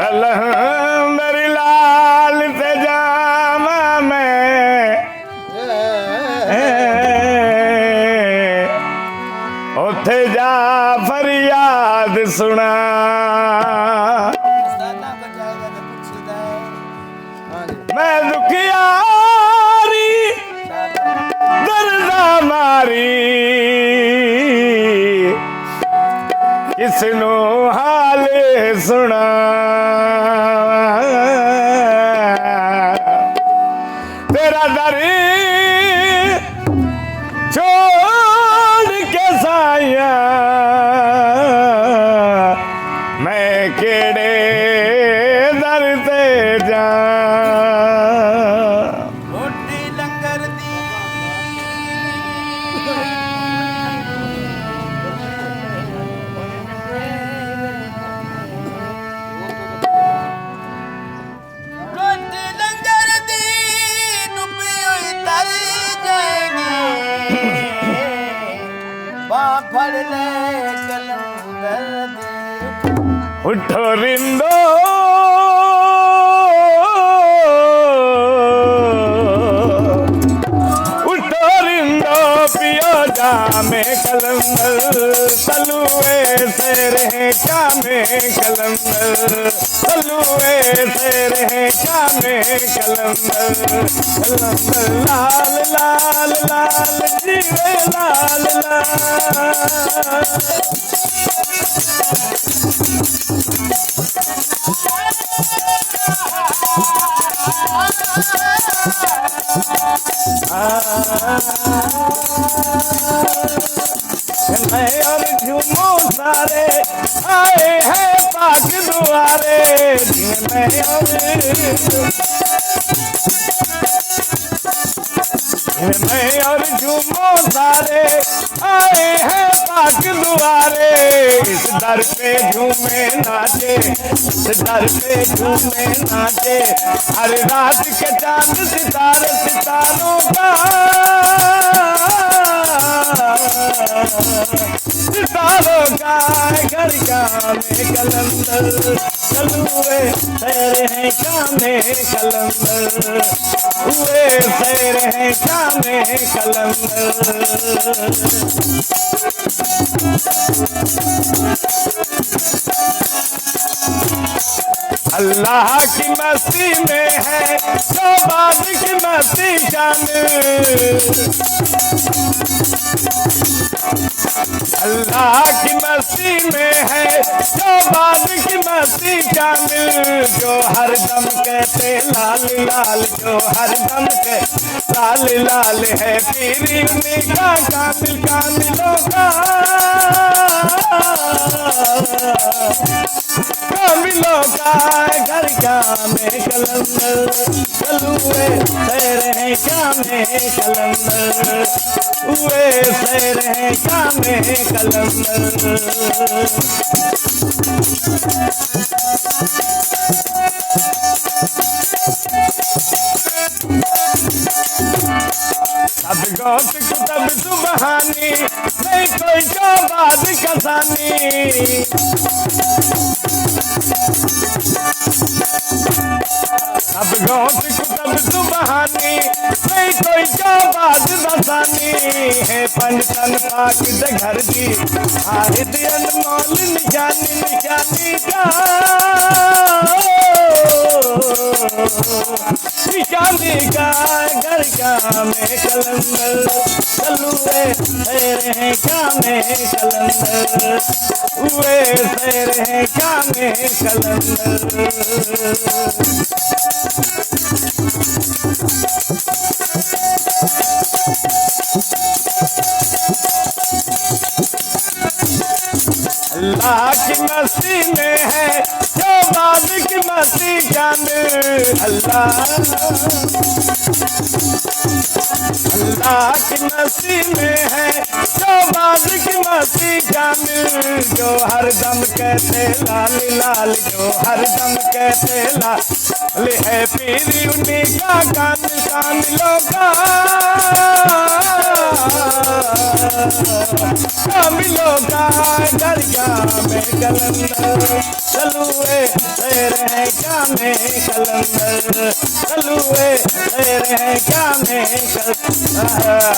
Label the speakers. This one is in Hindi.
Speaker 1: कलंदर लाल ते जावा मैं उथे जा फरियाद सुना मैं दुखियारी दर्दा मारी किसनू हाल सुना तेरा दर छोड़ के साया मैं केड़े दर ते जा
Speaker 2: रोटी लंगर दी रोटी लंगर दी डुबी हुई तर जाएगी बाँ फड़ ले कलंदर दी
Speaker 1: उठो रिंदो उठो रिंदो पियो जामे कलंदर तलुए से रहे क्या में कलंदर तलुए से रहे क्या में कलंदर कलंदर लाल लाल लाल जीवे लाल लाल मैं और झूमो सारे आए हैं पाक दुआरे मैं और झूमो सारे आए हैं पाक दुआरे इस दर पे झूमे नाचे इस दर पे झूमे नाचे हर रात के चांद सितारे सितारों का सितारों का घर का में कलंदर चलुए सैर है क्या में कलंदर हुए सैर है क्या में कलंदर अल्लाह की मस्ती में है तो बाद की मस्ती शामिल अल्लाह की मस्ती में है जो बाद की मस्ती शामिल जो हर दम कहते लाल लाल जो हर दम कहते लाल लाल है पीरी उन्हीं का कामिल कामिलों का कामिलों का घर का में कलंदर चलुए सैर है क्या में कलंदर हुए सैर है क्या में कलंदर अब गौत कुतब सुबहानी नहीं कोई का बात कसानी अब गौत कुतब सुबहानी नहीं कोई का बात बसानी है पंचन पाक घर की आहिद अनमोल निशानी निशानी का निशानी का घर का में कलंदर चलुए सैर है क्या में कलंदर हुए सैर है क्या में कलंदर अल्लाह की मस्ती में है जो बाद की मस्ती जान अल्लाह अल्लाह की मस्ती में है जो बाज की मस्ती जान जो हर दम कहते लाल लाल जो हर दम कहते लाल है पीर उन्हीं का कान लोगा कामिलों का दरिया में कलंदर चलुए तेरे क्या में कलंदर चलुए तेरे क्या में कलंदर